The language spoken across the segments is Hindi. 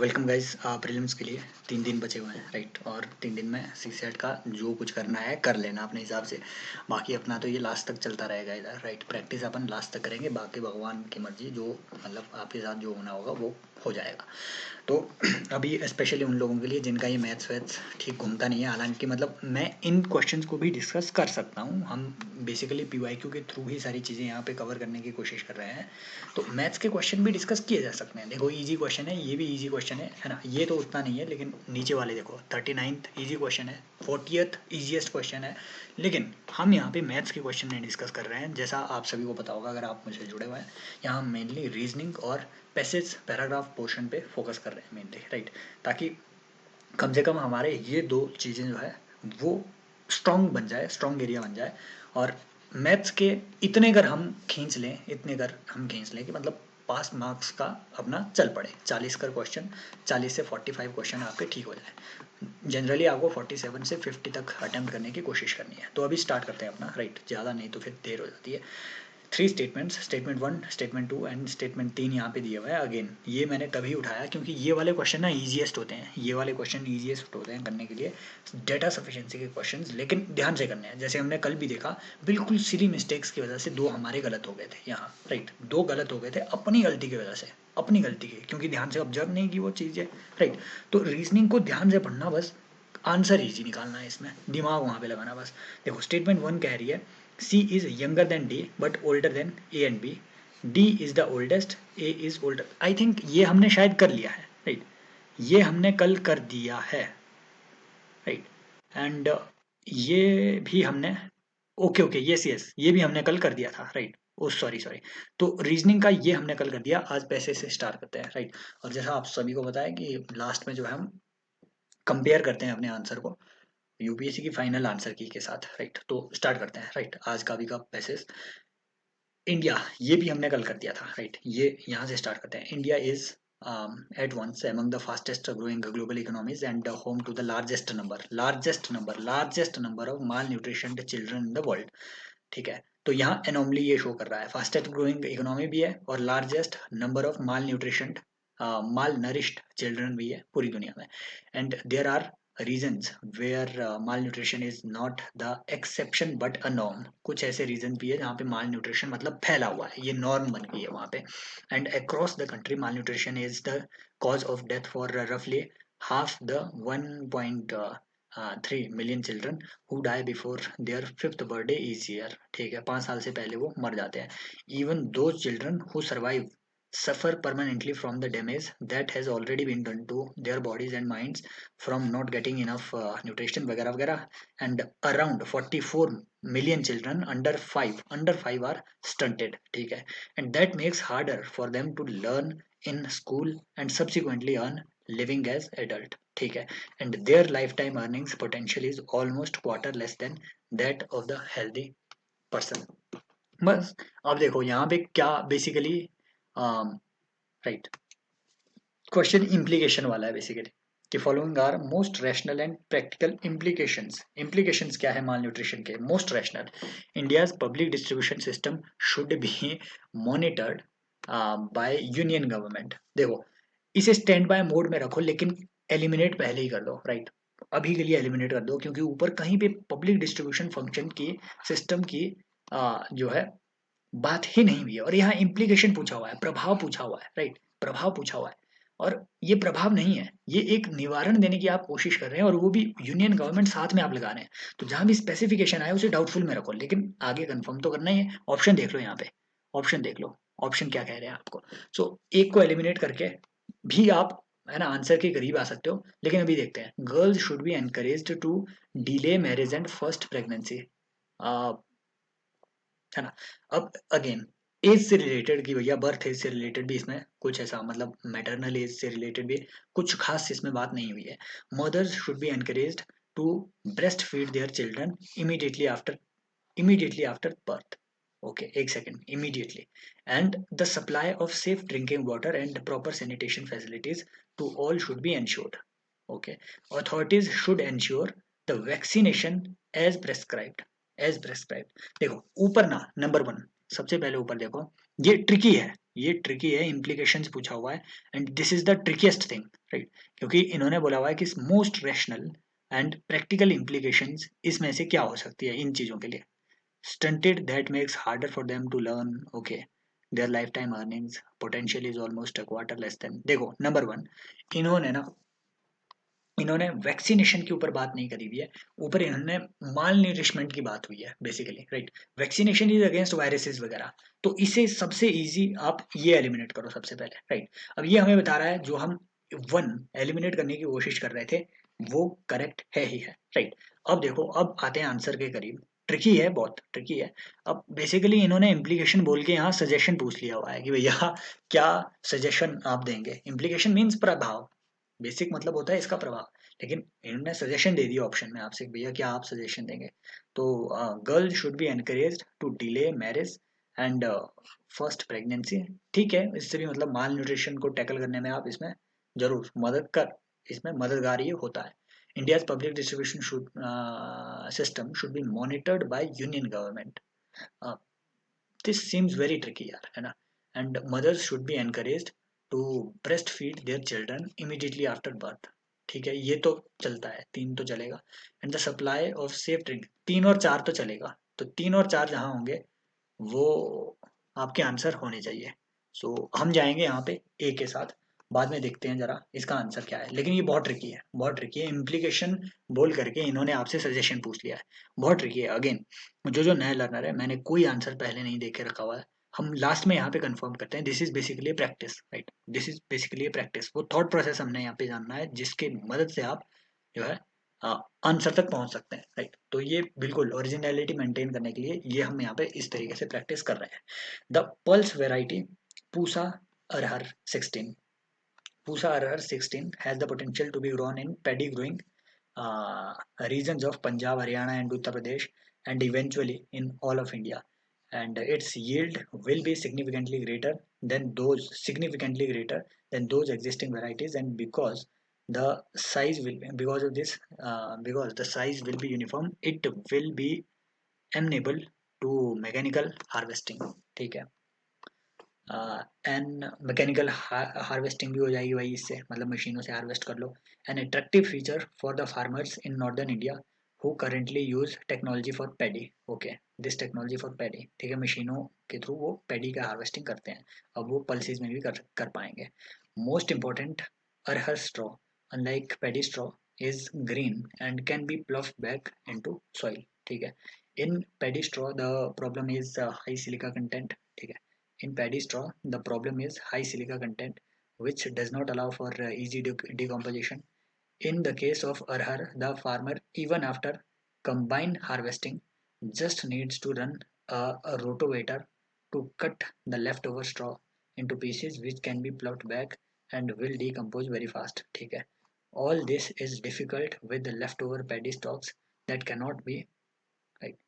वेलकम गाइस प्रीलिम्स के लिए 3 दिन बचे हुए हैं राइट। और 3 दिन में सीसेट का जो कुछ करना है कर लेना अपने हिसाब से। बाकी अपना तो ये लास्ट तक चलता रहेगा इधर राइट। प्रैक्टिस अपन लास्ट तक करेंगे, बाकी भगवान की मर्जी, जो मतलब आपके साथ जो होना होगा वो हो जाएगा। तो अभी स्पेशली उन लोगों के लिए जिनका ये मैथ्स वैथ्स ठीक घूमता नहीं है, हालांकि मतलब मैं इन क्वेश्चंस को भी डिस्कस कर सकता हूँ। हम बेसिकली पीवाईक्यू के थ्रू ही सारी चीज़ें यहाँ पे कवर करने की कोशिश कर रहे हैं। तो मैथ्स के क्वेश्चन भी डिस्कस किए जा सकते हैं। देखो इजी क्वेश्चन है, ये भी इजी क्वेश्चन है ना। ये तो उतना नहीं है, लेकिन नीचे वाले देखो 39th इजी क्वेश्चन है, 40th ईजीएस्ट क्वेश्चन है। लेकिन हम यहाँ पे मैथ्स के क्वेश्चन नहीं डिस्कस कर रहे हैं। जैसा आप सभी को पता होगा अगर आप मुझसे जुड़े हुए हैं, यहाँ हम मेनली रीजनिंग और पैसेज पैराग्राफ पोर्शन पे फोकस कर रहे हैं मेनली राइट। ताकि कम से कम हमारे ये दो चीज़ें जो है वो स्ट्रॉन्ग बन जाए, स्ट्रॉन्ग एरिया बन जाए। और मैथ्स के इतने अगर हम खींच लें, इतने अगर हम खींच लें कि मतलब पास मार्क्स का अपना चल पड़े। 40 का क्वेश्चन, 40 से 45 क्वेश्चन आपके ठीक हो जाए। जनरली आपको 47 से 50 तक अटेम्प्ट करने की कोशिश करनी है। तो अभी स्टार्ट करते हैं अपना राइट, ज़्यादा नहीं तो फिर देर हो जाती है। 3 statements, statement 1, statement 2 and statement 3 यहाँ पे दिए हुए हैं। अगेन ये मैंने तभी उठाया क्योंकि ये वाले क्वेश्चन ना ईजीएस्ट होते हैं। ये वाले क्वेश्चन ईजीएस्ट होते हैं करने के लिए, डेटा सफिशिएंसी के क्वेश्चंस, लेकिन ध्यान से करने हैं। जैसे हमने कल भी देखा, बिल्कुल सिली मिस्टेक्स की वजह से 2 हमारे गलत हो गए थे यहाँ राइट। 2 गलत हो गए थे अपनी गलती की वजह से, अपनी गलती की, क्योंकि ध्यान से ऑब्जर्व नहीं की वो चीज़ें राइट। तो रीजनिंग को ध्यान से पढ़ना, बस आंसर ईजी निकालना है, इसमें दिमाग वहाँ पे लगाना बस। देखो स्टेटमेंट 1 कह रही है C is younger than D but older than A and B. D is the oldest, A is older. I think ये हमने शायद कर लिया है राइट। ये हमने कल कर दिया है राइट। एंड ये भी हमने, ओके ओके यस यस, ये भी हमने कल कर दिया था राइट। ओ सॉरी सॉरी। तो रीजनिंग का ये हमने कल कर दिया, आज पैसे से स्टार्ट करते हैं राइट। और जैसा आप सभी को पता है कि लास्ट में जो है हम कंपेयर करते हैं अपने आंसर को यूपीएससी की फाइनल आंसर की के साथ राइट। तो स्टार्ट करते हैं राइट आज का भी का पैसेज। इंडिया, ये भी हमने कल कर दिया था राइट। ये यहाँ से स्टार्ट करते हैं। India is at once among the fastest growing global economies and home to the largest number of malnutritioned children in the world। ठीक है, तो यहाँ एनोमली ये शो कर रहा है, फास्टेस्ट ग्रोइंग इकोनॉमी भी है और largest number of malnutrition malnourished children भी है पूरी दुनिया में। And there are reasons where malnutrition is not the exception but a norm. कुछ ऐसे रीजन भी है जहाँ पे माल न्यूट्रिशन मतलब फैला हुआ है, ये नॉर्म बन गई है वहाँ पे। And across the country mall nutrition is the cause of death for roughly half the 1.3 million children who die before their 5th birthday each year। ठीक है, 5 साल से पहले वो मर जाते हैं। Even those children who survive suffer permanently from the damage that has already been done to their bodies and minds from not getting enough nutrition वगैरह वगैरह। And around 44 million children under 5 are stunted। ठीक है, and that makes harder for them to learn in school and subsequently earn living as adult। ठीक है, and their lifetime earnings potential is almost quarter less than that of the healthy person। बस अब देखो यहाँ पे क्या बेसिकली राइट क्वेश्चन इम्प्लीकेशन वाला है बेसिकली कि following are most rational and practical implications. Implications क्या है माल न्यूट्रिशन के? Most rational, India's public distribution system should be monitored by union government. देखो इसे स्टैंड बाय मोड में रखो, लेकिन एलिमिनेट पहले ही कर दो राइट। अभी के लिए एलिमिनेट कर दो, क्योंकि ऊपर कहीं पे पब्लिक डिस्ट्रीब्यूशन फंक्शन की सिस्टम की जो है बात ही नहीं हुई है। और यहाँ इम्प्लीकेशन पूछा हुआ है, प्रभाव पूछा हुआ है राइट, प्रभाव पूछा हुआ है। और ये प्रभाव नहीं है, ये एक निवारण देने की आप कोशिश कर रहे हैं, और वो भी यूनियन गवर्नमेंट साथ में आप लगा रहे हैं। तो जहां भी स्पेसिफिकेशन आए उसे डाउटफुल में रखो, लेकिन आगे कंफर्म तो करना ही है। ऑप्शन देख लो यहाँ पे, ऑप्शन देख लो, ऑप्शन क्या कह रहे हैं आपको। सो एक को एलिमिनेट करके भी आप है ना आंसर के करीब आ सकते हो। लेकिन अभी देखते हैं, girls should be encouraged to delay marriage and first pregnancy, है ना। अब अगेन एज से रिलेटेड की भैया, बर्थ एज से रिलेटेड भी इसमें कुछ ऐसा मतलब मैटरनल एज से रिलेटेड भी कुछ खास इसमें बात नहीं हुई है। Mothers should be encouraged to breast feed their children immediately after birth. Okay एक second, immediately. And the supply of safe drinking water and proper sanitation facilities to all should be ensured. Okay, authorities should ensure the vaccination as prescribed, as prescribed। देखो ऊपर ना नंबर 1 सबसे पहले ऊपर देखो, ये ट्रिकी है, ये ट्रिकी है, इम्प्लीकेशंस पूछा हुआ है। And this is the ट्रिकीएस्ट thing क्योंकि इन्होंने बोला हुआ है कि most rational and practical implications इसमें से क्या हो सकती है इन चीज़ों के लिए। Stunted that makes harder for them to learn. Okay, their lifetime earnings potential is almost a quarter less than। देखो नंबर वन, इन्होंने ना इन्होंने वैक्सीनेशन के ऊपर बात नहीं करी हुई है, ऊपर इन्होंने माल न्यूरिशमेंट की बात हुई है basically, right. Vaccination is against viruses वगैरह, तो इसे सबसे इजी आप ये एलिमिनेट करो सबसे पहले, राइट। अब ये हमें बता रहा है जो हम वन एलिमिनेट करने की कोशिश कर रहे थे वो करेक्ट है ही है, राइट। अब देखो, अब आते हैं आंसर के करीब। ट्रिकी है, बहुत ट्रिकी है। अब बेसिकली इन्होंने इम्प्लीकेशन बोल के यहाँ सजेशन पूछ लिया हुआ है कि भैया क्या सजेशन आप देंगे। इम्प्लीकेशन मीन्स प्रभाव, बेसिक मतलब होता है इसका प्रभाव, लेकिन इन्होंने सजेशन दे दिया ऑप्शन में आपसे, भैया क्या आप सजेशन देंगे। तो girl should be encourage to delay marriage and first pregnancy. ठीक है, इससे भी मतलब माल न्यूट्रिशन को टैकल करने में आप इसमें जरूर इसमें मददगार ये होता है। India's public distribution should system should be monitored by union government. This seems very tricky यार, है ना। And mothers should be encouraged to breast feed their children immediately after birth. ठीक है, ये तो चलता है, तीन तो चलेगा। And the supply of safe drink, तीन और चार तो चलेगा, तो तीन और चार जहाँ होंगे वो आपके आंसर होने चाहिए। सो हम जाएंगे यहाँ पे ए के साथ, बाद में देखते हैं जरा इसका आंसर क्या है। लेकिन ये बहुत ट्रिकी है, बहुत ट्रिकी है। इम्प्लीकेशन बोल करके इन्होंने आपसे सजेशन पूछ लिया है, बहुत ट्रिकी है। अगेन, जो जो नया लर्नर है, मैंने कोई आंसर पहले नहीं देख के रखा हुआ है, हम लास्ट में यहाँ पे कंफर्म करते हैं। This is basically practice, right. This is basically practice, वो थॉट प्रोसेस हमने यहाँ पे जानना है जिसके मदद से आप जो है आंसर तक पहुंच सकते हैं, राइट। तो ये बिल्कुल ओरिजिनलिटी मेंटेन करने के लिए ये हम यहाँ पे इस तरीके से प्रैक्टिस कर रहे हैं। The pulse variety Pusa arhar 16, Pusa arhar 16 has the potential to be grown in paddy growing regions of Punjab, Haryana, and Uttar Pradesh, and eventually in all of India. And its yield will be significantly greater than those existing varieties. And because the size will be uniform, it will be amenable to mechanical harvesting। ठीक है, एंड मैकेनिकल हार्वेस्टिंग भी हो जाएगी भाई इससे, मतलब मशीनों से हार्वेस्ट कर लो। An attractive feature for the farmers in northern India who currently use technology for paddy. Okay, this technology for paddy, ठीक है, मशीनों के थ्रू वो पैडी का हार्वेस्टिंग करते हैं, अब वो पल्सेस में भी कर पाएंगे। Most important, arhar straw unlike paddy straw is green and can be ploughed back into soil. ठीक है, in paddy straw the problem is high silica content. ठीक है, in paddy straw, the problem is high silica content, which does not allow for easy decomposition. In the case of arhar, the farmer, even after combine harvesting, just needs to run a rotavator to cut the leftover straw into pieces which can be plucked back and will decompose very fast. ठीक है, all this is difficult with the leftover paddy stalks that cannot be, right,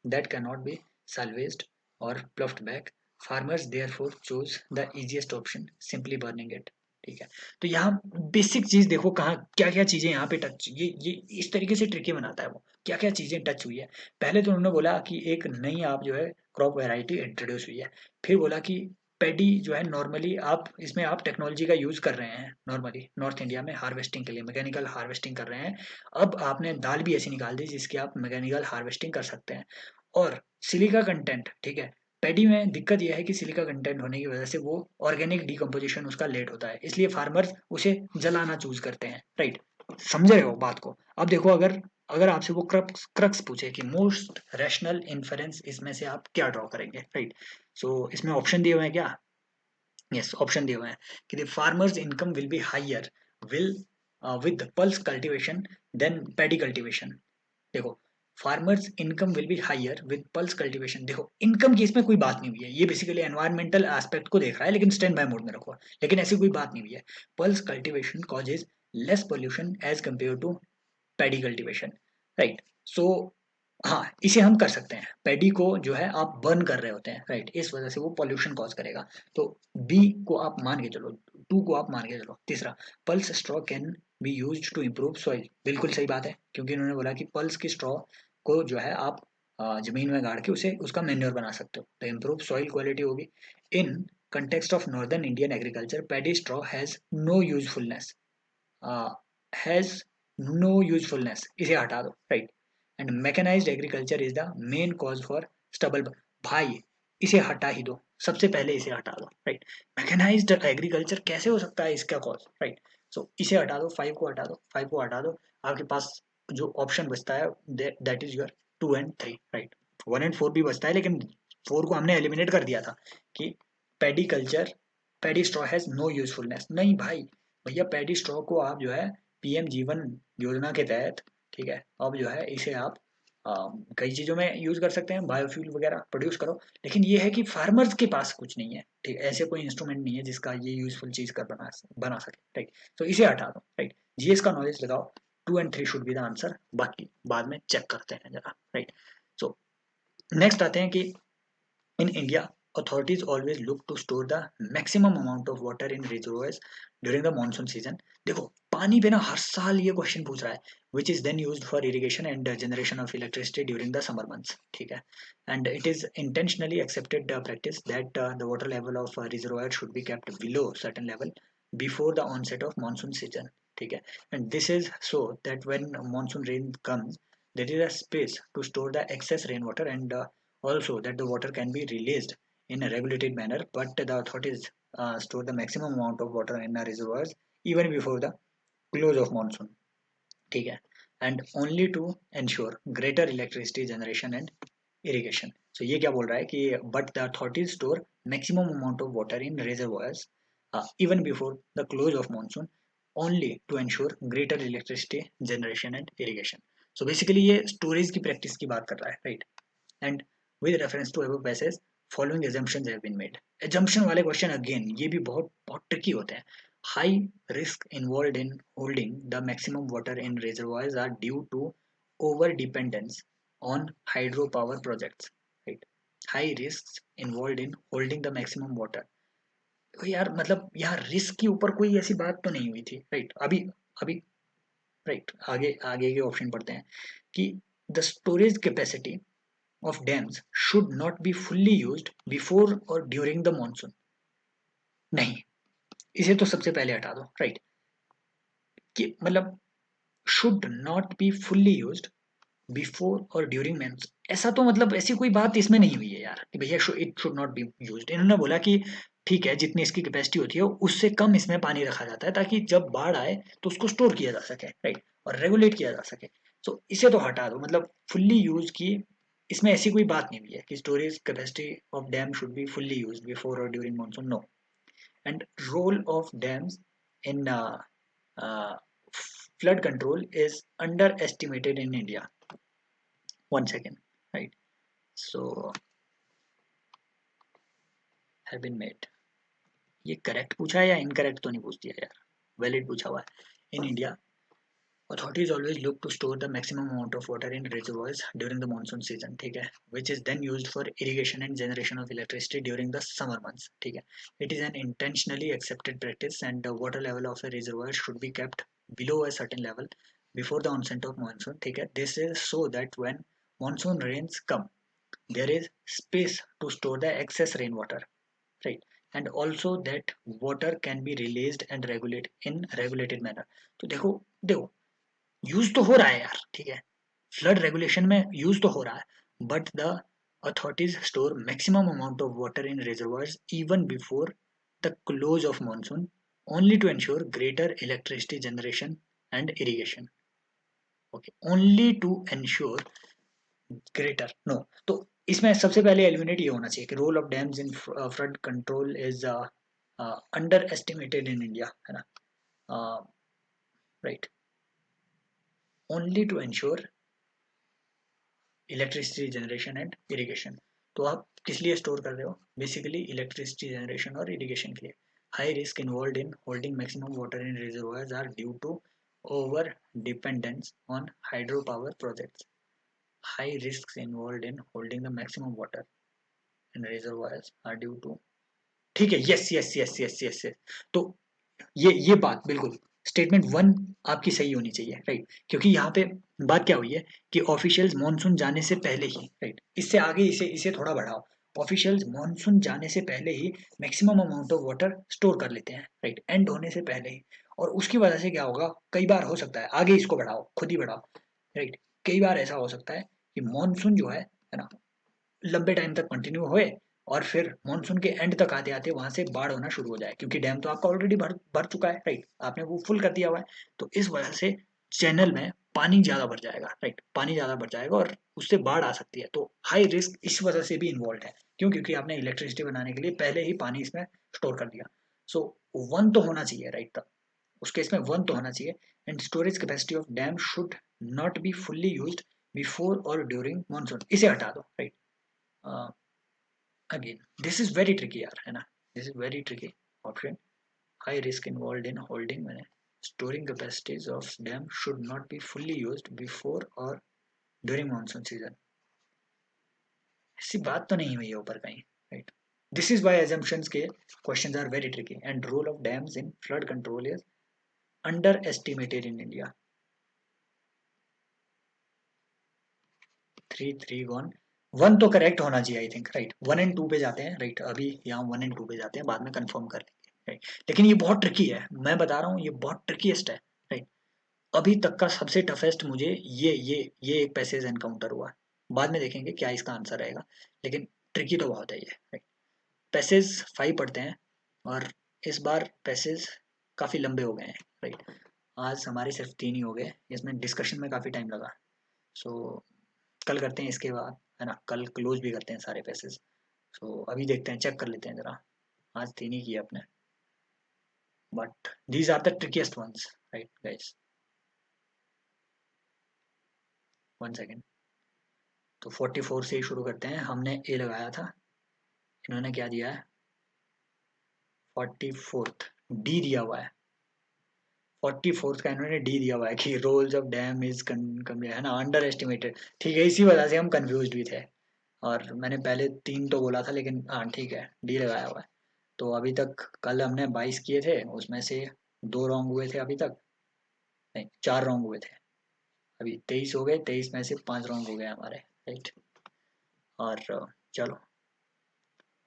that cannot be salvaged or plucked back. Farmers therefore chose the easiest option, simply burning it। ठीक है, तो यहाँ बेसिक चीज देखो कहाँ क्या क्या चीजें यहाँ पे टच, ये इस तरीके से ट्रिकी बनाता है वो, क्या क्या चीजें टच हुई है। पहले तो उन्होंने बोला कि एक नई आप जो है क्रॉप वैरायटी इंट्रोड्यूस हुई है, फिर बोला कि पेडी जो है नॉर्मली आप इसमें आप टेक्नोलॉजी का यूज कर रहे हैं, नॉर्मली नॉर्थ इंडिया में हार्वेस्टिंग के लिए मैकेनिकल हार्वेस्टिंग कर रहे हैं। अब आपने दाल भी ऐसी निकाल दी जिसकी आप मैकेनिकल हार्वेस्टिंग कर सकते हैं। और सिलिका कंटेंट, ठीक है, पैडी में दिक्कत यह है कि सिलिका कंटेंट होने की वजह से वो ऑर्गेनिक डिकम्पोजिशन उसका लेट होता है, इसलिए फार्मर्स उसे जलाना चूज करते हैं, राइट। समझ रहे हो बात को। अब देखो, अगर अगर आपसे वो क्रक्स पूछे कि मोस्ट रैशनल इन्फरेंस इसमें से आप क्या ड्रॉ करेंगे, राइट। सो इसमें ऑप्शन दिए हुए हैं क्या, यस ऑप्शन दिए हुए हैं कि the farmers income will be higher will with pulse cultivation than paddy cultivation. देखो, farmers income will be higher with pulse cultivation, देखो इनकम की इसमें कोई बात नहीं हुई है, ये बेसिकली एनवायरमेंटल एस्पेक्ट को देख रहा है, लेकिन स्टैंड बाय मोड में रखो, लेकिन ऐसी कोई बात नहीं हुई है। Pulse cultivation causes less pollution as compare to paddy cultivation, right. So हाँ, इसे हम कर सकते हैं, पैडी को जो है आप बर्न कर रहे होते हैं, राइट, इस वजह से वो पॉल्यूशन कॉज करेगा। तो बी को आप मान के चलो, टू को आप मान के चलो। तीसरा, pulse straw can be use to improve soil, बिल्कुल सही बात है, क्योंकि उन्होंने बोला कि पल्स की स्ट्रॉ को जो है आप जमीन में गाड़ के उसे उसका मेन्योर बना सकते हो, तो इम्प्रूव सॉइल क्वालिटी होगी। In context of northern Indian agriculture paddy straw has no usefulness, has no usefulness, इसे हटा दो, right. And mechanized agriculture is the main cause for stubble. भाई इसे हटा ही दो, सबसे पहले इसे हटा दो, राइट। मैकेनाइज्ड एग्रीकल्चर कैसे हो सकता है इसका कॉज, राइट। सो इसे हटा दो, 5 को हटा दो, 5 को हटा दो। आपके पास जो ऑप्शन बचता है that is your 2 and 3, right. 1 and 4 भी बचता है, लेकिन 4 को हमने एलिमिनेट कर दिया था कि paddy culture, paddy straw has no usefulness. नहीं भाई, भैया पैडी स्ट्रॉ को आप जो है पीएम जीवन योजना के तहत, ठीक है, अब जो है इसे आप कई चीज़ों में यूज़ कर सकते हैं, बायोफ्यूल वगैरह प्रोड्यूस करो। लेकिन ये है कि फार्मर्स के पास कुछ नहीं है, ठीक है, ऐसे कोई इंस्ट्रूमेंट नहीं है जिसका ये यूजफुल चीज़ कर बना सके, राइट। तो इसे हटा दो, राइट। जीएस का नॉलेज लगाओ, 2 and 3 should be the answer, बाकी बाद में चेक करते हैं जरा, राइट। सो नेक्स्ट आते हैं कि in India, authorities always look to store the maximum amount of water in reservoirs during the monsoon season. देखो पानी पे ना हर साल ये क्वेश्चन पूछ रहा है, which is then used for irrigation and generation of electricity during the summer months. ठीक है, and it is intentionally accepted practice that the water level of reservoir should be kept below certain level before the onset of monsoon season. ठीक है, and this is so that when monsoon rain comes, there is a space to store the excess rainwater, and also that the water can be released in a regulated manner, but the authorities store the maximum amount of water in the reservoirs even before the close of monsoon. ठीक है, and only to ensure greater electricity generation and irrigation. So ये क्या बोल रहा है कि but the authorities store maximum amount of water in reservoirs even before the close of monsoon only to ensure greater electricity generation and irrigation. So basically ये storage की practice की बात कर रहा है, right? And with reference to above passage, following assumptions have been made. Assumption वाले question again ये भी बहुत बहुत tricky होते हैं. High risk involved in holding the maximum water in reservoirs are due to over dependence on hydropower projects. Right? High risks involved in holding the maximum water. तो यार मतलब यहाँ रिस्क के ऊपर कोई ऐसी बात तो नहीं हुई थी, राइट। अभी अभी राइट, आगे आगे के ऑप्शन पढ़ते हैं कि the storage capacity of dams should not be fully used before or during the monsoon. नहीं, इसे तो सबसे पहले हटा दो, राइट। कि मतलब should not be fully used before or during monsoon, ऐसा तो मतलब ऐसी कोई बात इसमें नहीं हुई है यार कि भैया it should not be used. इन्होंने बोला कि ठीक है जितनी इसकी कैपेसिटी होती है उससे कम इसमें पानी रखा जाता है ताकि जब बाढ़ आए तो उसको स्टोर किया जा सके, राइट, और रेगुलेट किया जा सके। तो इसे तो हटा दो, मतलब फुल्ली यूज की इसमें ऐसी कोई बात नहीं हुई है कि storage capacity of dam should be fully use before और during monsoon, no. And role of dams in flood control is underestimated in India. One second, right? So have been made. ये करेक्ट पूछा है या इनकरेक्ट तो नहीं पूछ दिया यार, वैलिड पूछा हुआ है। In India authorities always look to store the maximum amount of water in reservoirs during the monsoon season, ठीक है, which is then used for irrigation and generation of electricity during the summer months, ठीक है। It is an intentionally accepted practice and the water level of a reservoir should be kept below a certain level before the onset of monsoon, ठीक है। This is so that when monsoon rains come, there is space to store the excess rainwater, right, and also that water can be released and regulate in regulated manner. तो देखो देखो यूज तो हो रहा है यार, ठीक है, फ्लड रेगुलेशन में यूज तो हो रहा है, but the authorities store maximum amount of water in reservoirs even before the close of monsoon only to ensure greater electricity generation and irrigation. Okay, only to ensure greater, no. तो इसमें सबसे पहले एलिमिनेट ये होना चाहिए कि role of dams in flood control is underestimated in India, है ना, right. Only to ensure electricity generation and irrigation. तो आप किस लिए स्टोर कर रहे हो, बेसिकली इलेक्ट्रिसिटी जनरेशन और इरिगेशन के लिए। High risk involve in holding maximum water in reservoirs are due to over dependence on hydro power projects. High risk involve in holding the maximum water in reservoirs are due to, ठीक है, yes yes yes yes yes yes. तो ये बात बिल्कुल स्टेटमेंट 1 आपकी सही होनी चाहिए, राइट, क्योंकि यहाँ पे बात क्या हुई है कि ऑफिशियल्स मॉनसून जाने से पहले ही, राइट, इससे आगे इसे इसे थोड़ा बढ़ाओ। ऑफिशियल्स मॉनसून जाने से पहले ही maximum amount of water store कर लेते हैं, राइट, एंड होने से पहले ही। और उसकी वजह से क्या होगा, कई बार हो सकता है, आगे इसको बढ़ाओ, खुद ही बढ़ाओ, राइट, कई बार ऐसा हो सकता है कि मानसून जो है ना, लंबे टाइम तक कंटिन्यू होए और फिर मानसून के एंड तक आते आते वहां से बाढ़ होना शुरू हो जाए, क्योंकि डैम तो आपका ऑलरेडी भर भर चुका है, राइट, आपने वो फुल कर दिया हुआ है। तो इस वजह से चैनल में पानी ज्यादा भर जाएगा, राइट, पानी ज्यादा भर जाएगा और उससे बाढ़ आ सकती है। तो हाई रिस्क इस वजह से भी इन्वॉल्व है। क्यों? क्योंकि आपने इलेक्ट्रिसिटी बनाने के लिए पहले ही पानी इसमें स्टोर कर दिया। सो वन तो होना चाहिए, राइट, तब उस केस में वन तो होना चाहिए। And storage capacity of dam should not be fully used before और ड्यूरिंग मानसून, इसे हटा दो, right. Again this is very tricky यार, है ना, this is very tricky option. High risk involve in holding, मैंने storing capacities of dam should not be fully used before और ड्यूरिंग मानसून सीजन, ऐसी बात तो नहीं हुई है ऊपर कहीं, right. This is why assumptions के questions are very tricky and role of dams in flood control is underestimated in India. 3 3 1 1 तो करेक्ट होना चाहिए आई थिंक, राइट। 1 एंड 2 पे जाते हैं, राइट, अभी यहाँ 1 एंड 2 पे जाते हैं, बाद में कंफर्म कर लेंगे, राइट। लेकिन ये बहुत ट्रिकी है, मैं बता रहा हूँ, ये बहुत ट्रिकीएस्ट है, राइट। अभी तक का सबसे टफेस्ट मुझे ये एक पैसेज एनकाउंटर हुआ। बाद में देखेंगे क्या इसका आंसर रहेगा, लेकिन ट्रिकी तो बहुत है ये, राइट। पैसेज 5 पढ़ते हैं, और इस बार पैसेज काफ़ी लंबे हो गए हैं, राइट। आज हमारे सिर्फ 3 ही हो गए, इसमें डिस्कशन में काफ़ी टाइम लगा। सो कल करते हैं इसके बाद, है ना, कल क्लोज भी करते हैं सारे पैसेज। सो अभी देखते हैं, चेक कर लेते हैं ज़रा, आज 3 ही किए अपने, but these are the trickiest ones, right guys. 1 second. तो 44 से ही शुरू करते हैं, हमने ए लगाया था, इन्होंने क्या दिया है, 44th डी दिया हुआ है। 44th का इन्होंने डी दिया हुआ है कि रोल्स ऑफ डैम इज है ना, अंडर एस्टिमेटेड, ठीक है, इसी वजह से हम कंफ्यूज भी थे। और मैंने पहले 3 तो बोला था, लेकिन हाँ ठीक है, डी लगाया हुआ है। तो अभी तक कल हमने 22 किए थे, उसमें से 2 रॉन्ग हुए थे अभी तक, नहीं 4 रॉन्ग हुए थे, अभी 23 हो गए, 23 में से 5 रॉन्ग हो गए हमारे, राइट। और चलो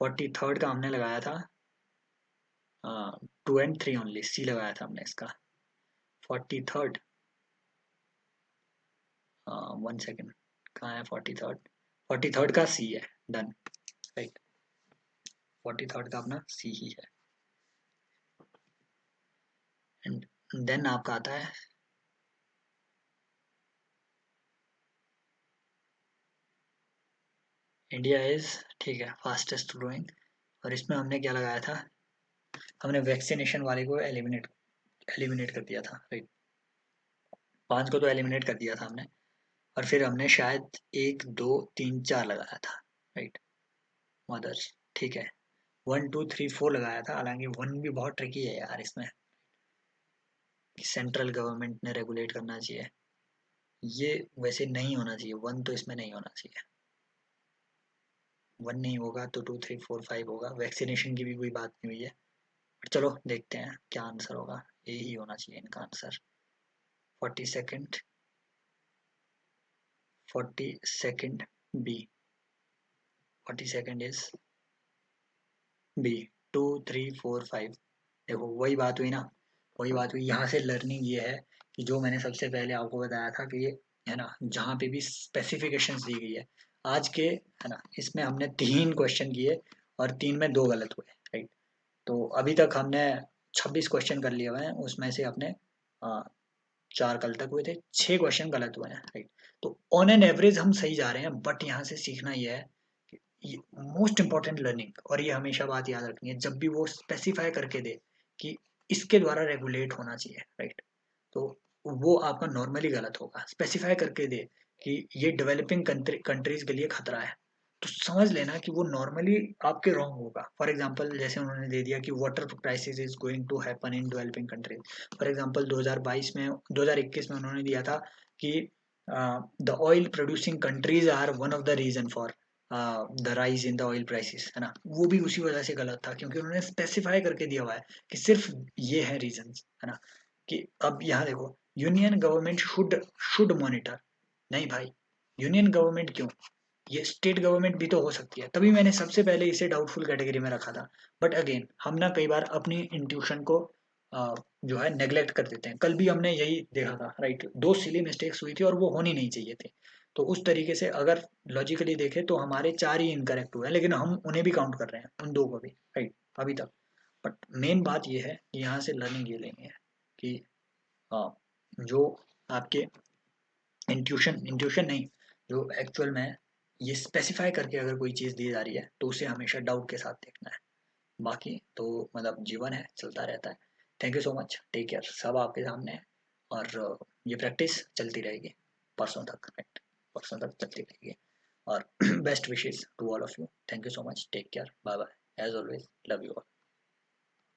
43rd का हमने लगाया था 2 and 3 ओनली, सी लगाया था हमने इसका। 43rd 1 सेकेंड, कहाँ है 43rd? 43rd का सी है, डन, राइट। 43rd का अपना सी ही है। एंड देन आपका आता है इंडिया इज, ठीक है, फास्टेस्ट ग्रोइंग। और इसमें हमने क्या लगाया था, हमने वैक्सीनेशन वाले को एलिमिनेट कर दिया था, राइट। 5 को तो एलिमिनेट कर दिया था हमने, और फिर हमने शायद 1 2 3 4 लगाया था, राइट, मदर्स, ठीक है। 1 2 3 4 लगाया था, हालांकि 1 भी बहुत ट्रिकी है यार इसमें, सेंट्रल गवर्नमेंट ने रेगुलेट करना चाहिए, ये वैसे नहीं होना चाहिए, 1 तो इसमें नहीं होना चाहिए। 1 नहीं होगा तो 2 3 4 5 होगा, वैक्सीनेशन की भी कोई बात नहीं हुई है। चलो देखते हैं क्या आंसर होगा, ये ही होना चाहिए इनका answer. 42nd 42nd B, 42nd is B. 2 3 4 5, देखो वही बात हुई ना, वही बात हुई। यहाँ से लर्निंग ये है कि जो मैंने सबसे पहले आपको बताया था कि ये, है ना, जहाँ पे भी स्पेसिफिकेशंस दी गई है आज के, है ना, इसमें हमने 3 क्वेश्चन किए और 3 में 2 गलत हुए, राइट। तो अभी तक हमने 26 क्वेश्चन कर लिए हुए हैं, उसमें से अपने 4 कल तक हुए थे, 6 क्वेश्चन गलत हुए हैं, राइट। तो ऑन एन एवरेज हम सही जा रहे हैं, बट यहाँ से सीखना ये है कि मोस्ट इंपॉर्टेंट लर्निंग, और ये हमेशा बात याद रखनी है जब भी वो स्पेसिफाई करके दे कि इसके द्वारा रेगुलेट होना चाहिए, राइट, तो वो आपका नॉर्मली गलत होगा। स्पेसिफाई करके दे कि ये डेवलपिंग कंट्रीज के लिए खतरा है, तो समझ लेना कि वो नॉर्मली आपके रॉन्ग होगा। फॉर एग्जांपल जैसे उन्होंने दे दिया कि water crisis is going to happen in developing countries. For example 2022 में, 2021 में उन्होंने दिया था कि the oil producing countries are one of the reason for the rise in the oil prices, है ना, वो भी उसी वजह से गलत था, क्योंकि उन्होंने स्पेसिफाई करके दिया हुआ है कि सिर्फ ये है रीजन, है ना। कि अब यहाँ देखो, यूनियन गवर्नमेंट शुड मॉनिटर, नहीं भाई, यूनियन गवर्नमेंट क्यों, ये स्टेट गवर्नमेंट भी तो हो सकती है, तभी मैंने सबसे पहले इसे डाउटफुल कैटेगरी में रखा था। बट अगेन हम ना कई बार अपनी इंट्यूशन को जो है नेग्लेक्ट कर देते हैं। कल भी हमने यही देखा था, राइट? 2 सिली मिस्टेक्स हुई थी और वो होनी नहीं चाहिए थी। तो उस तरीके से अगर लॉजिकली देखें तो हमारे 4 ही इनकरेक्ट हुए हैं, लेकिन हम उन्हें भी काउंट कर रहे हैं, उन 2 को भी, राइट? अभी तक। बट मेन बात ये है कि यहाँ से लर्निंग ये लेनी है कि जो आपके इंट्यूशन नहीं, जो एक्चुअल में ये स्पेसिफाई करके अगर कोई चीज़ दी जा रही है तो उसे हमेशा डाउट के साथ देखना है। बाकी तो मतलब जीवन है, चलता रहता है। Thank you so much, take care, सब आपके सामने है। और ये प्रैक्टिस चलती रहेगी परसों तक, राइट? परसों तक चलती रहेगी। और best wishes to all of you. Thank you so much, take care, bye bye, as always love you all.